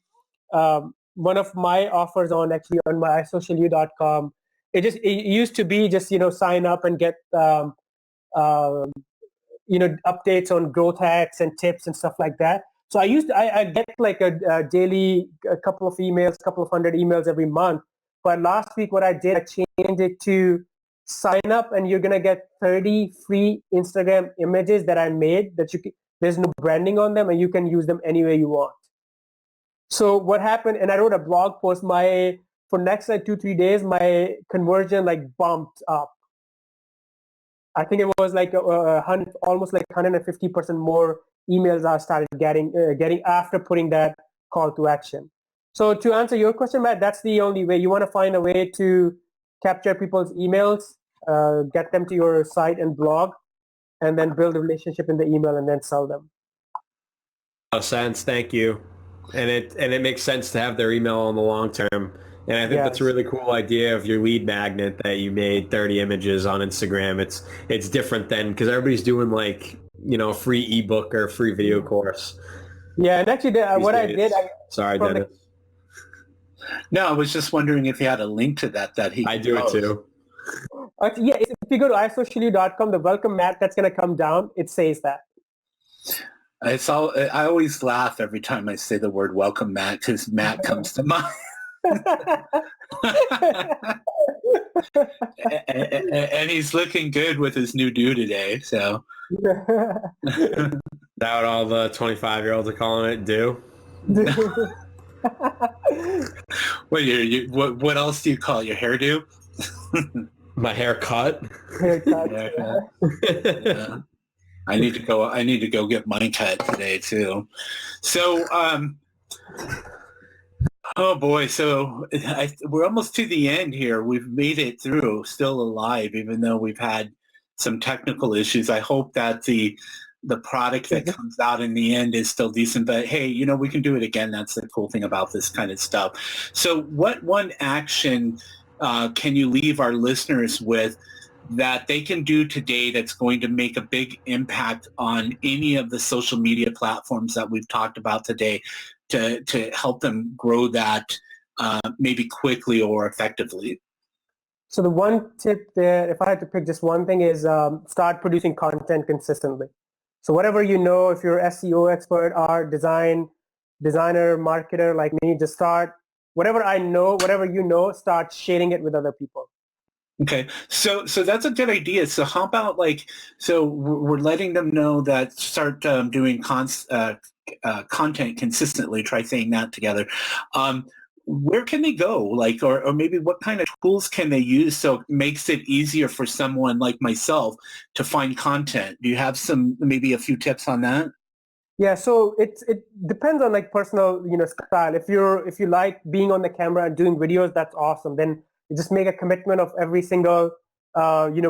one of my offers on my isocialyou.com, it used to be just sign up and get updates on growth hacks and tips and stuff like that. So I get like a daily, a couple of emails, couple of hundred emails every month. But last week, what I did, I changed it to sign up and you're going to get 30 free Instagram images that I made that there's no branding on them, and you can use them any way you want. So what happened, and I wrote a blog post, for next like 2-3 days, my conversion like bumped up. I think it was like almost like 150% more emails I started getting after putting that call to action. So to answer your question, Matt, that's the only way. You want to find a way to capture people's emails, get them to your site and blog, and then build a relationship in the email and then sell them. Makes sense. Thank you. And it makes sense to have their email in the long term. And I think that's a really cool idea of your lead magnet that you made 30 images on Instagram. It's different than, because everybody's doing like, a free ebook or a free video course. Yeah, and actually what I did... Sorry, Dennis. No, I was just wondering if you had a link to that he... I do it too. Yeah, if you go to isocialyou.com, the welcome mat that's going to come down, it says that. I always laugh every time I say the word welcome Matt, because Matt comes to mind. and he's looking good with his new do today. So is that what all the 25-year-olds are calling it? Do? What else do you call it? Your hairdo? My haircut. Yeah. I need to go get mine cut today too. So Oh boy, so we're almost to the end here. We've made it through, still alive, even though we've had some technical issues. I hope that the product that comes out in the end is still decent. But hey, we can do it again. That's the cool thing about this kind of stuff. So, what one action can you leave our listeners with that they can do today that's going to make a big impact on any of the social media platforms that we've talked about today to help them grow that maybe quickly or effectively? So the one tip there, if I had to pick just one thing, is start producing content consistently. So whatever you know, if you're SEO expert, art, designer, marketer like me, just start, whatever I know, whatever you know, start sharing it with other people. Okay, so that's a good idea. So how about so we're letting them know that start doing content consistently. Try saying that together. Where can they go? Or maybe what kind of tools can they use so it makes it easier for someone like myself to find content? Do you have maybe a few tips on that? Yeah, so it depends on personal style. If you like being on the camera and doing videos, that's awesome. Then you just make a commitment of every single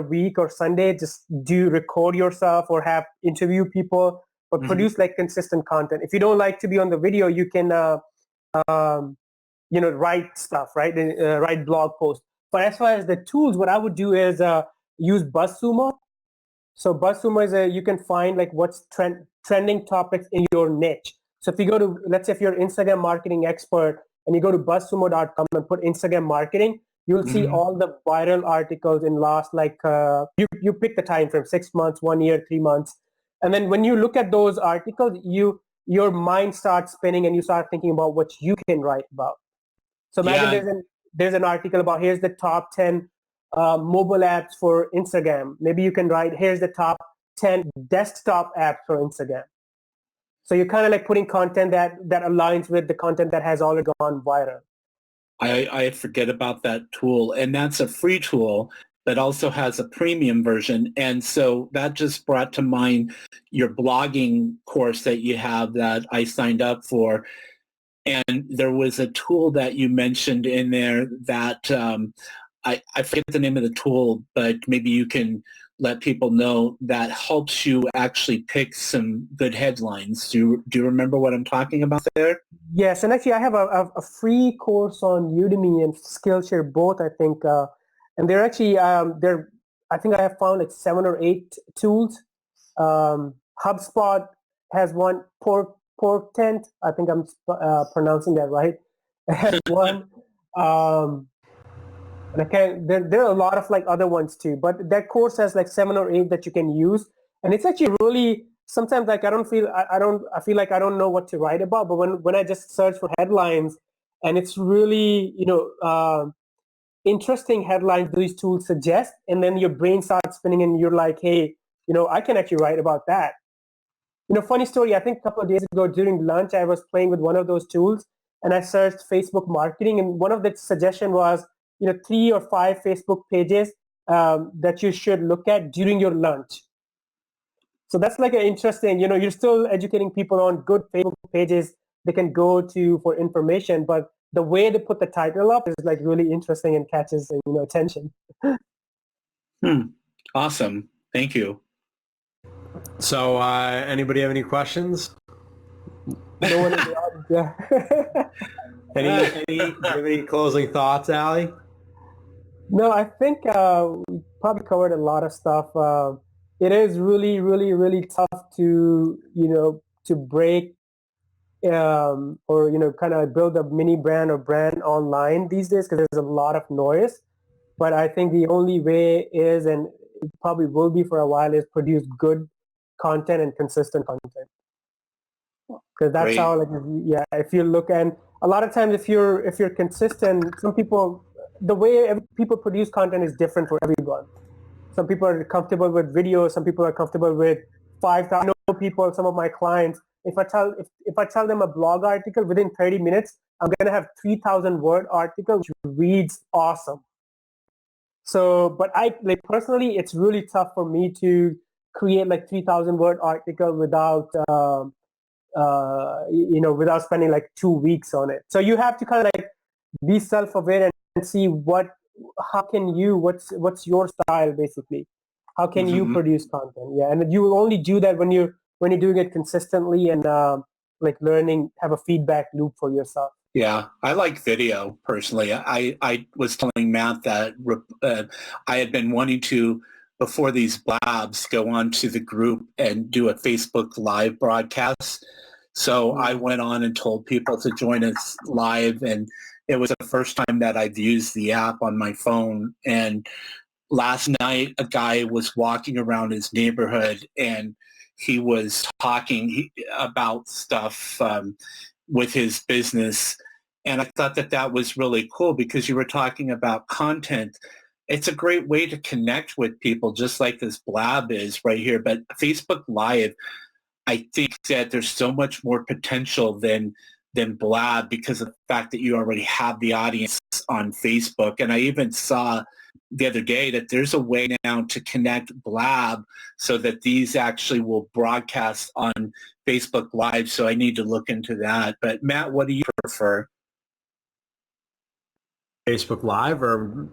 week or Sunday, just record yourself or have interview people or produce consistent content. If you don't like to be on the video, you can write stuff, right? Write blog posts. But as far as the tools, what I would do is use BuzzSumo. So BuzzSumo is you can find what's trending topics in your niche. So if you go to, let's say if you're an Instagram marketing expert and you go to buzzsumo.com and put Instagram marketing, you'll see all the viral articles in last you pick the time frame, 6 months, 1 year, 3 months. And then when you look at those articles, your mind starts spinning and you start thinking about what you can write about. So imagine there's an article about here's the top 10 mobile apps for Instagram. Maybe you can write here's the top 10 desktop apps for Instagram. So you're kind of putting content that aligns with the content that has already gone viral. I forget about that tool, and that's a free tool that also has a premium version. And so that just brought to mind your blogging course that you have that I signed up for. And there was a tool that you mentioned in there that I forget the name of the tool, but maybe you can let people know that helps you actually pick some good headlines. Do you remember what I'm talking about there? Yes, and actually I have a free course on Udemy and Skillshare both, I think. And they're actually, I think I have found 7 or 8 tools. HubSpot has one, Portent, I think I'm pronouncing that right. Has one. And there are a lot of other ones too, but that course has 7 or 8 that you can use. And it's actually really, sometimes I feel like I don't know what to write about, but when I just search for headlines and it's really, interesting headlines these tools suggest, and then your brain starts spinning and you're like, hey, I can actually write about that. Funny story, I think a couple of days ago during lunch, I was playing with one of those tools and I searched Facebook marketing, and one of the suggestion was, 3 or 5 Facebook pages that you should look at during your lunch. So that's an interesting, you're still educating people on good Facebook pages they can go to for information, but the way they put the title up is really interesting and catches attention. Awesome. Thank you. So anybody have any questions? No one in the audience, yeah. Do you have any closing thoughts, Ali? No, I think we probably covered a lot of stuff. It is really, really, really tough to, to break or, kind of build a mini brand or brand online these days because there's a lot of noise. But I think the only way is, and it probably will be for a while, is produce good content and consistent content. Because that's how, if you look, and a lot of times if you're consistent, some people, the way people produce content is different for everyone. Some people are comfortable with video, some people are comfortable with 5,000. I know people, some of my clients, if I tell them a blog article within 30 minutes, I'm going to have 3,000 word article which reads awesome. So, but I personally, it's really tough for me to create 3,000 word article without without spending like 2 weeks on it. So you have to kind of like be self-aware and see what's your style basically. How can you produce content? Yeah, and you will only do that when you're doing it consistently and like learning, have a feedback loop for yourself. Yeah, I like video personally. I was telling Matt that I had been wanting to, before these blabs, go on to the group and do a Facebook live broadcast. So I went on and told people to join us live, and it was the first time that I've used the app on my phone. And last night, a guy was walking around his neighborhood, and he was talking about stuff with his business. And I thought that was really cool because you were talking about content. It's a great way to connect with people, just like this blab is right here. But Facebook Live, I think that there's so much more potential than blab because of the fact that you already have the audience on Facebook. And I even saw the other day that there's a way now to connect blab so that these actually will broadcast on Facebook Live. So I need to look into that. But Matt, what do you prefer? Facebook Live or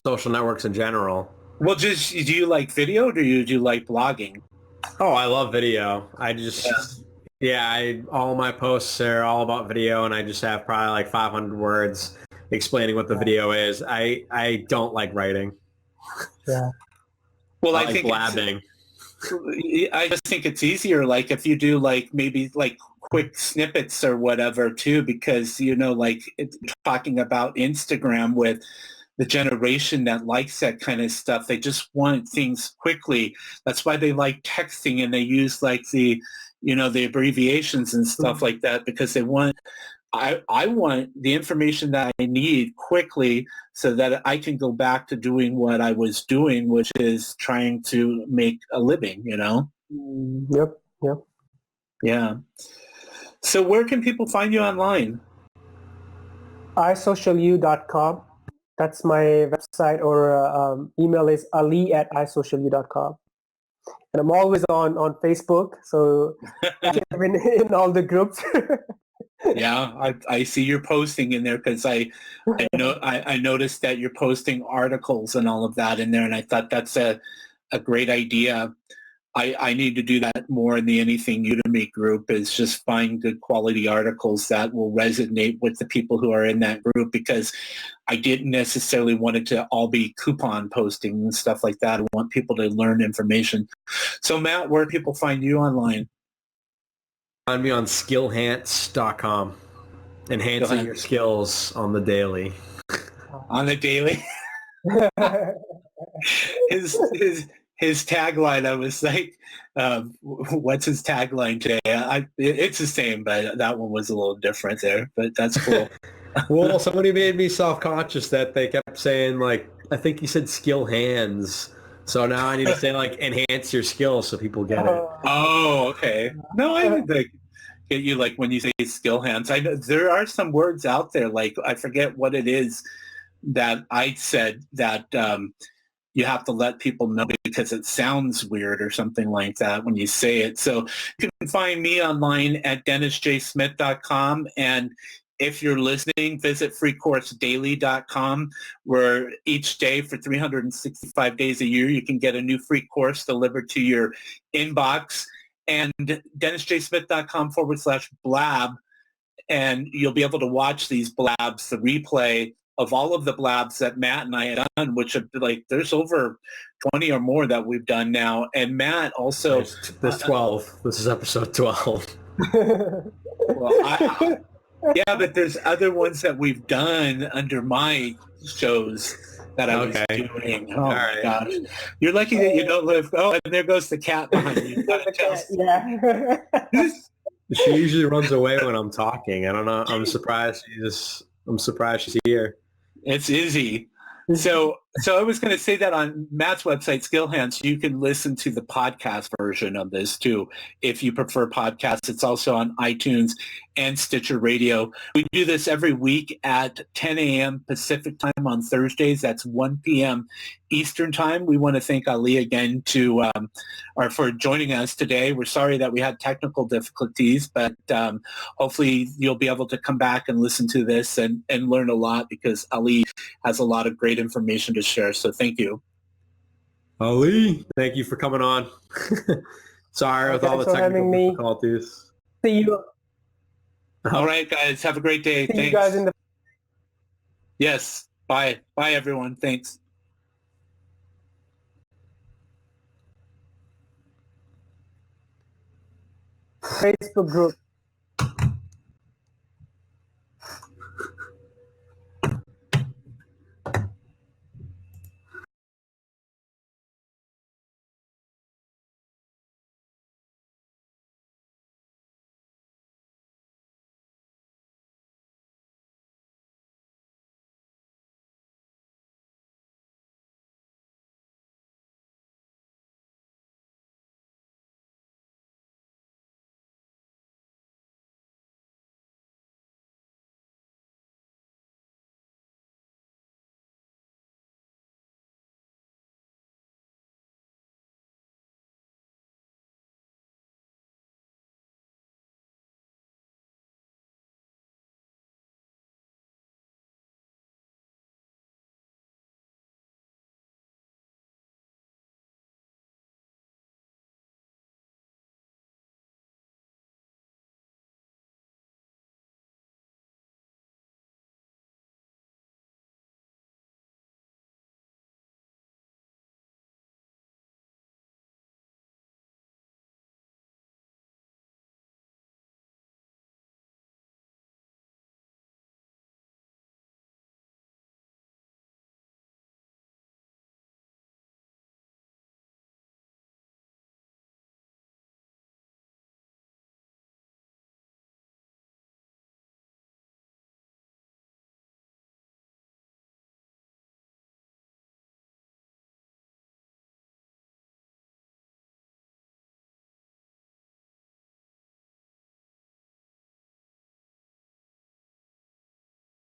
social networks in general? Well, do you like video or do you like blogging? Oh, I love video. All my posts are all about video, and I just have probably like 500 words explaining what the video is. I don't like writing. Yeah. Well, I think blabbing. I just think it's easier, like if you do like maybe like quick snippets or whatever too, because like it's talking about Instagram with the generation that likes that kind of stuff. They just want things quickly. That's why they like texting, and they use like the abbreviations and stuff like that, because they want, I want the information that I need quickly so that I can go back to doing what I was doing, which is trying to make a living, Yep. Yeah. So where can people find you online? isocialu.com. That's my website, or email is ali@isocialu.com. And I'm always on Facebook, so I'm in all the groups. Yeah, I see you're posting in there because I noticed that you're posting articles and all of that in there, and I thought that's a great idea. I need to do that more in the Anything Udemy group, is just find good quality articles that will resonate with the people who are in that group, because I didn't necessarily want it to all be coupon posting and stuff like that. I want people to learn information. So Matt, where do people find you online? Find me on skillhance.com. Enhancing your skills on the daily. On the daily? His tagline, I was like, what's his tagline today? It's the same, but that one was a little different there, but that's cool. Well, somebody made me self-conscious that they kept saying, like, I think he said skill hands. So now I need to say, like, enhance your skills so people get it. Oh, okay. No, I would like get you, like, when you say skill hands. I know there are some words out there, like, I forget what it is that I said that you have to let people know because it sounds weird or something like that when you say it. So you can find me online at dennisjsmith.com. And if you're listening, visit freecoursedaily.com, where each day for 365 days a year, you can get a new free course delivered to your inbox. And dennisjsmith.com/blab. And you'll be able to watch these blabs, the replay of all of the blabs that Matt and I had done, which have like, there's over 20 or more that we've done now. And Matt also... There's 12. This is episode 12. Well, yeah, but there's other ones that we've done under my shows that I was doing. Oh, my gosh. You're lucky that you don't live... Oh, and there goes the cat behind you. Yeah. She usually runs away when I'm talking. I don't know. I'm surprised she's here. It's Izzy. So So I was going to say that on Matt's website, Skillhands, you can listen to the podcast version of this too. If you prefer podcasts, it's also on iTunes and Stitcher Radio. We do this every week at 10 a.m. Pacific time on Thursdays. That's 1 p.m. Eastern time. We want to thank Ali again for joining us today. We're sorry that we had technical difficulties, but hopefully you'll be able to come back and listen to this and learn a lot, because Ali has a lot of great information to share. So thank you. Ali, thank you for coming on. Sorry with all the technical difficulties. See you. All right, guys. Have a great day. See Thanks. you guys in the... Yes. Bye. Bye, everyone. Thanks. Facebook group.